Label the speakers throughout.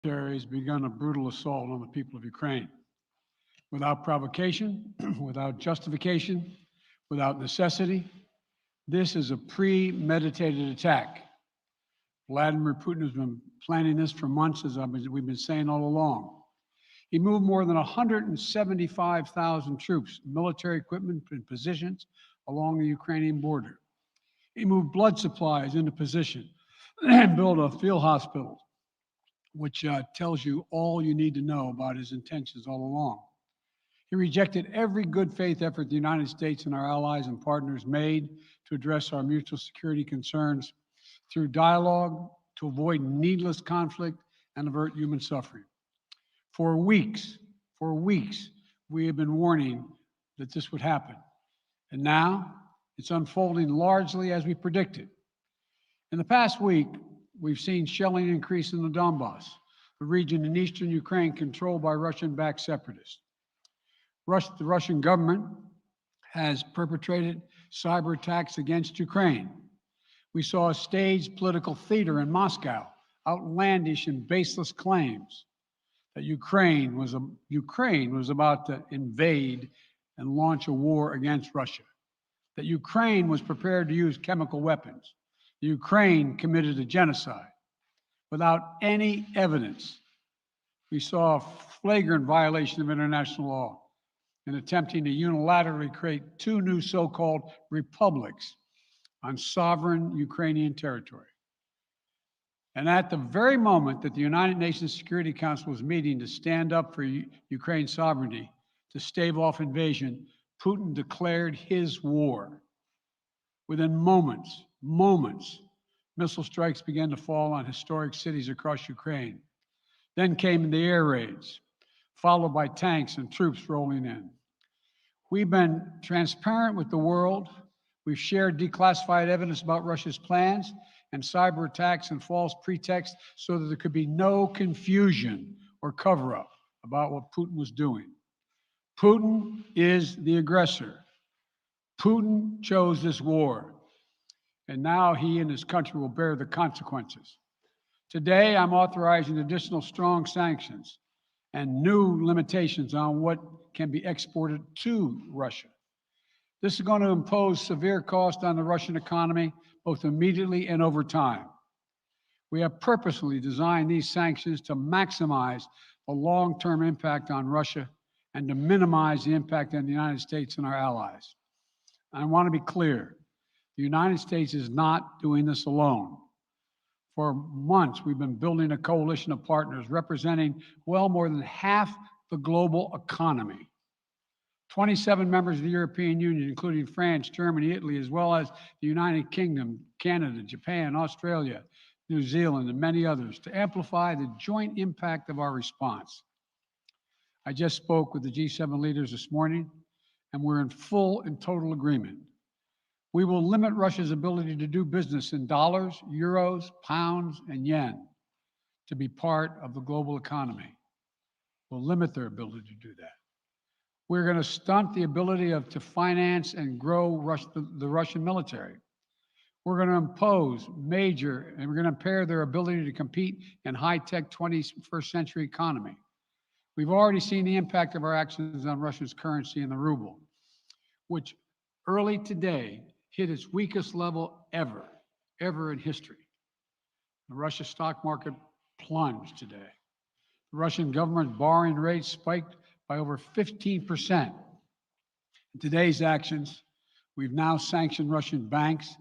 Speaker 1: Has begun a brutal assault on the people of Ukraine. Without provocation, without justification, without necessity, this is a premeditated attack. Vladimir Putin has been planning this for months, as we've been saying all along. He moved more than 175,000 troops, military equipment, and positions along the Ukrainian border. He moved blood supplies into position and built a field hospital, which tells you all you need to know about his intentions all along. He rejected every good faith effort the United States and our allies and partners made to address our mutual security concerns through dialogue to avoid needless conflict and avert human suffering. For weeks, we have been warning that this would happen. And now it's unfolding largely as we predicted. In the past week, we've seen shelling increase in the Donbass, the region in eastern Ukraine controlled by Russian-backed separatists. The Russian government has perpetrated cyber attacks against Ukraine. We saw a staged political theater in Moscow, outlandish and baseless claims that Ukraine was about to invade and launch a war against Russia, that Ukraine was prepared to use chemical weapons, that Ukraine committed a genocide. Without any evidence, we saw a flagrant violation of international law in attempting to unilaterally create two new so-called republics on sovereign Ukrainian territory. And at the very moment that the United Nations Security Council was meeting to stand up for Ukraine's sovereignty, to stave off invasion, Putin declared his war. Within moments, missile strikes began to fall on historic cities across Ukraine. Then came the air raids, followed by tanks and troops rolling in. We've been transparent with the world. We've shared declassified evidence about Russia's plans and cyber attacks and false pretexts so that there could be no confusion or cover-up about what Putin was doing. Putin is the aggressor. Putin chose this war, and now he and his country will bear the consequences. Today, I'm authorizing additional strong sanctions and new limitations on what can be exported to Russia. This is going to impose severe cost on the Russian economy, both immediately and over time. We have purposely designed these sanctions to maximize the long-term impact on Russia and to minimize the impact on the United States and our allies. I want to be clear, the United States is not doing this alone. For months, we've been building a coalition of partners representing well more than half the global economy. 27 members of the European Union, including France, Germany, Italy, as well as the United Kingdom, Canada, Japan, Australia, New Zealand, and many others, to amplify the joint impact of our response. I just spoke with the G7 leaders this morning, and we're in full and total agreement. We will limit Russia's ability to do business in dollars, euros, pounds, and yen to be part of the global economy. We'll limit their ability to do that. We're going to stunt the ability to finance and grow the Russian military. We're going to impose and we're going to impair their ability to compete in high-tech 21st century economy. We've already seen the impact of our actions on Russia's currency and the ruble, which early today hit its weakest level ever in history. The Russia stock market plunged today. The Russian government borrowing rate spiked by over 15%. In today's actions, we've now sanctioned Russian banks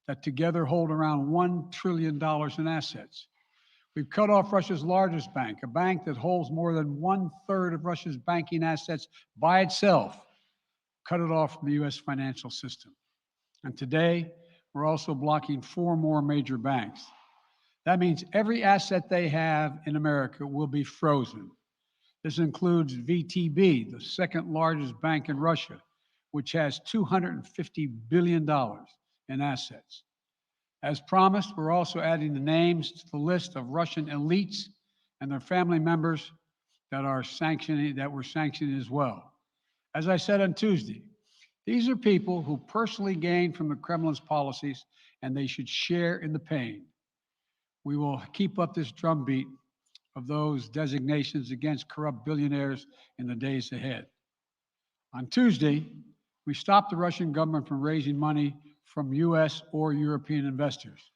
Speaker 1: that together hold around $1 trillion in assets. We've cut off Russia's largest bank, a bank that holds more than 1/3 of Russia's banking assets by itself, cut it off from the U.S. financial system. And today, we're also blocking 4 more major banks. That means every asset they have in America will be frozen. This includes VTB, the second largest bank in Russia, which has $250 billion in assets. As promised, we're also adding the names to the list of Russian elites and their family members that we're sanctioning as well. As I said on Tuesday, these are people who personally gain from the Kremlin's policies, and they should share in the pain. We will keep up this drumbeat of those designations against corrupt billionaires in the days ahead. On Tuesday, we stopped the Russian government from raising money from U.S. or European investors.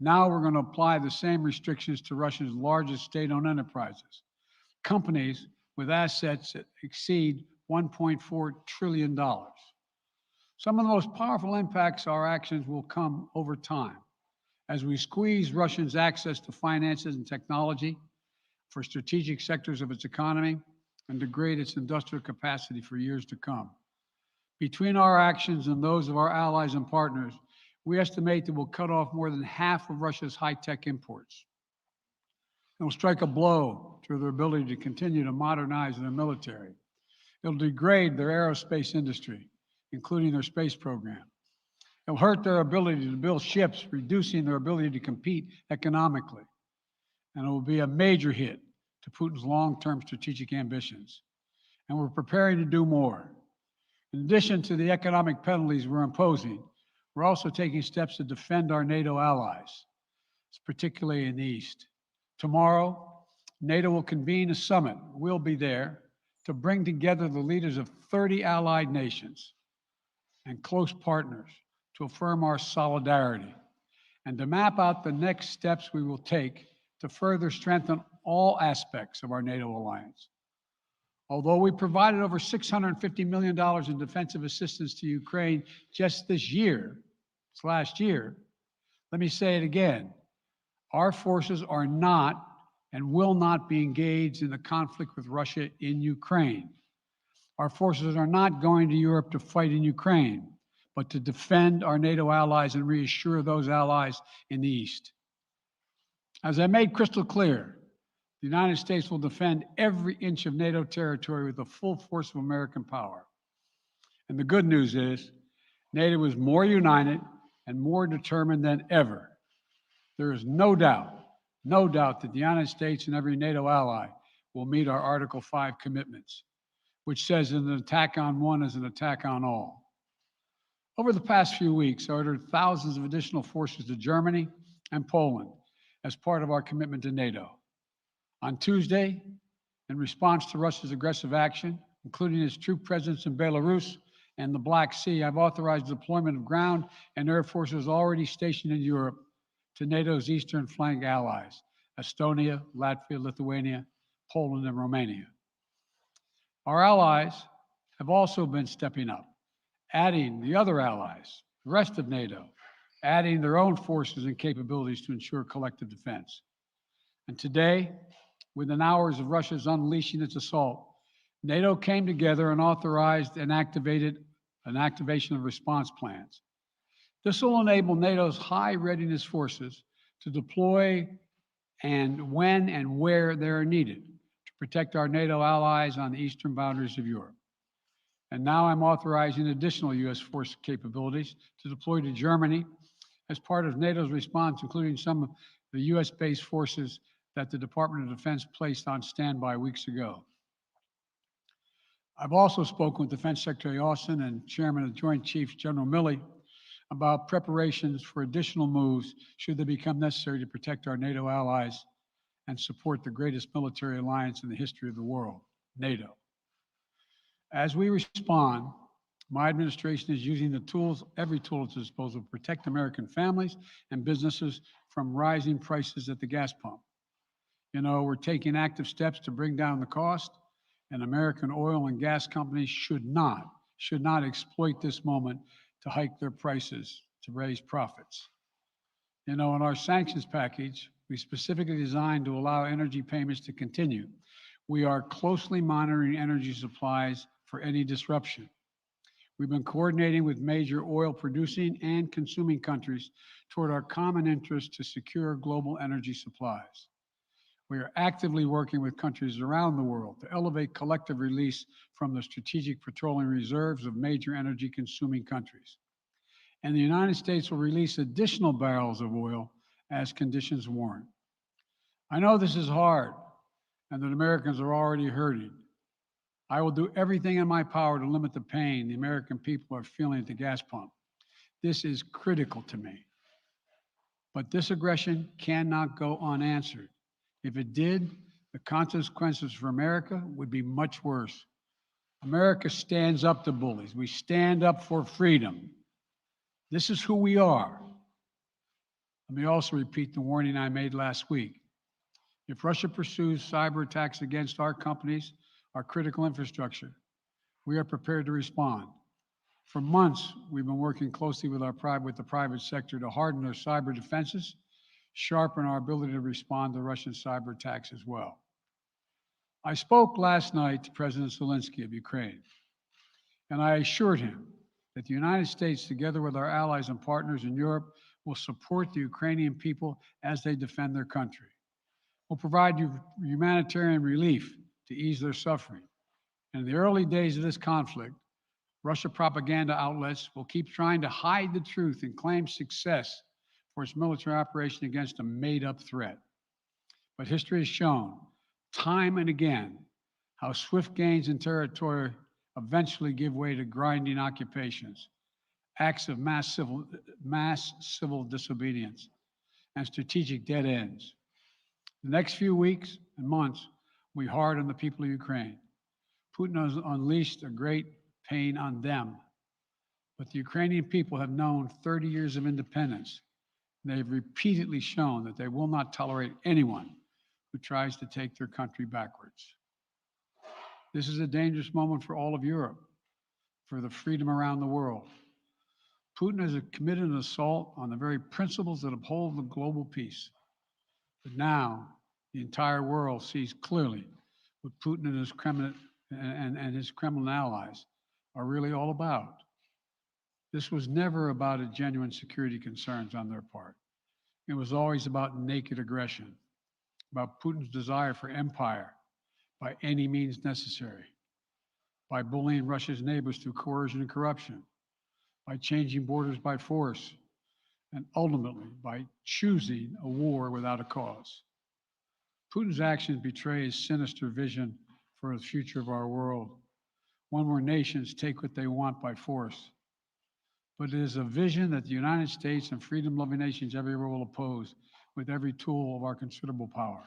Speaker 1: Now we're going to apply the same restrictions to Russia's largest state-owned enterprises, companies with assets that exceed $1.4 trillion. Some of the most powerful impacts of our actions will come over time as we squeeze Russia's access to finances and technology for strategic sectors of its economy and degrade its industrial capacity for years to come. Between our actions and those of our allies and partners, we estimate that we'll cut off more than half of Russia's high-tech imports. It will strike a blow to their ability to continue to modernize their military. It'll degrade their aerospace industry, including their space program. It'll hurt their ability to build ships, reducing their ability to compete economically. And it will be a major hit to Putin's long-term strategic ambitions. And we're preparing to do more. In addition to the economic penalties we're imposing, we're also taking steps to defend our NATO allies, particularly in the East. Tomorrow, NATO will convene a summit. We'll be there to bring together the leaders of 30 allied nations and close partners to affirm our solidarity and to map out the next steps we will take to further strengthen all aspects of our NATO alliance. Although we provided over $650 million in defensive assistance to Ukraine just this last year, let me say it again. Our forces are not and will not be engaged in the conflict with Russia in Ukraine. Our forces are not going to Europe to fight in Ukraine, but to defend our NATO allies and reassure those allies in the East. As I made crystal clear, the United States will defend every inch of NATO territory with the full force of American power. And the good news is, NATO is more united and more determined than ever. There is no doubt that the United States and every NATO ally will meet our Article 5 commitments, which says an attack on one is an attack on all. Over the past few weeks, I ordered thousands of additional forces to Germany and Poland as part of our commitment to NATO. On Tuesday, in response to Russia's aggressive action, including its troop presence in Belarus and the Black Sea, I've authorized the deployment of ground and air forces already stationed in Europe to NATO's eastern flank allies, Estonia, Latvia, Lithuania, Poland, and Romania. Our allies have also been stepping up, adding the other allies, the rest of NATO, adding their own forces and capabilities to ensure collective defense. And today, within hours of Russia's unleashing its assault, NATO came together and authorized and activated an activation of response plans. This will enable NATO's high readiness forces to deploy and when and where they are needed to protect our NATO allies on the eastern boundaries of Europe. And now I'm authorizing additional U.S. force capabilities to deploy to Germany as part of NATO's response, including some of the U.S.-based forces that the Department of Defense placed on standby weeks ago. I've also spoken with Defense Secretary Austin and Chairman of the Joint Chiefs, General Milley, about preparations for additional moves should they become necessary to protect our NATO allies and support the greatest military alliance in the history of the world, NATO. As we respond, my administration is using the tools, every tool at its disposal, to protect American families and businesses from rising prices at the gas pump. You know, we're taking active steps to bring down the cost, and American oil and gas companies should not exploit this moment to hike their prices to raise profits. You know, in our sanctions package, we specifically designed to allow energy payments to continue. We are closely monitoring energy supplies for any disruption. We've been coordinating with major oil producing and consuming countries toward our common interest to secure global energy supplies. We are actively working with countries around the world to elevate collective release from the strategic petroleum reserves of major energy consuming countries. And the United States will release additional barrels of oil as conditions warrant. I know this is hard and that Americans are already hurting. I will do everything in my power to limit the pain the American people are feeling at the gas pump. This is critical to me. But this aggression cannot go unanswered. If it did, the consequences for America would be much worse. America stands up to bullies. We stand up for freedom. This is who we are. Let me also repeat the warning I made last week. If Russia pursues cyber attacks against our companies, our critical infrastructure, we are prepared to respond. For months, we've been working closely with the private sector to harden our cyber defenses, sharpen our ability to respond to Russian cyber attacks as well. I spoke last night to President Zelensky of Ukraine, and I assured him that the United States, together with our allies and partners in Europe, will support the Ukrainian people as they defend their country. We'll provide humanitarian relief to ease their suffering. In the early days of this conflict, Russia propaganda outlets will keep trying to hide the truth and claim success for its military operation against a made-up threat. But history has shown time and again how swift gains in territory eventually give way to grinding occupations, acts of mass civil disobedience, and strategic dead ends. The next few weeks and months will be hard on the people of Ukraine. Putin has unleashed a great pain on them, but the Ukrainian people have known 30 years of independence. They've repeatedly shown that they will not tolerate anyone who tries to take their country backwards. This is a dangerous moment for all of Europe, for the freedom around the world. Putin has committed an assault on the very principles that uphold the global peace. But now, the entire world sees clearly what Putin and his Kremlin allies are really all about. This was never about a genuine security concerns on their part. It was always about naked aggression, about Putin's desire for empire by any means necessary, by bullying Russia's neighbors through coercion and corruption, by changing borders by force, and ultimately by choosing a war without a cause. Putin's actions betray his sinister vision for the future of our world, one where nations take what they want by force. But it is a vision that the United States and freedom-loving nations everywhere will oppose with every tool of our considerable power.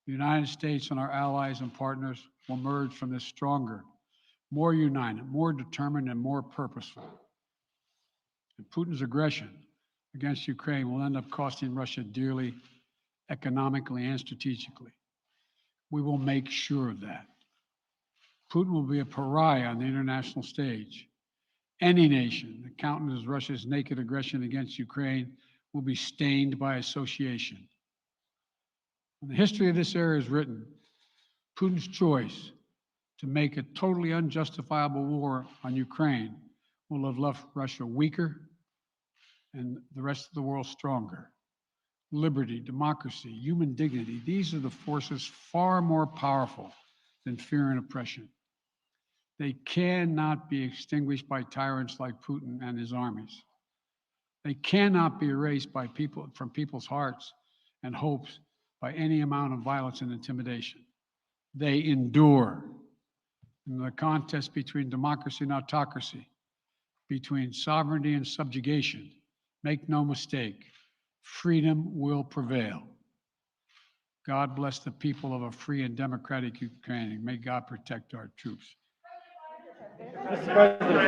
Speaker 1: The United States and our allies and partners will emerge from this stronger, more united, more determined, and more purposeful. And Putin's aggression against Ukraine will end up costing Russia dearly, economically and strategically. We will make sure of that. Putin will be a pariah on the international stage. Any nation that countenances Russia's naked aggression against Ukraine will be stained by association. When the history of this era is written, Putin's choice to make a totally unjustifiable war on Ukraine will have left Russia weaker and the rest of the world stronger. Liberty, democracy, human dignity, these are the forces far more powerful than fear and oppression. They cannot be extinguished by tyrants like Putin and his armies. They cannot be erased by from people's hearts and hopes by any amount of violence and intimidation. They endure. In the contest between democracy and autocracy, between sovereignty and subjugation, make no mistake, freedom will prevail. God bless the people of a free and democratic Ukraine, and may God protect our troops.
Speaker 2: Mr. President.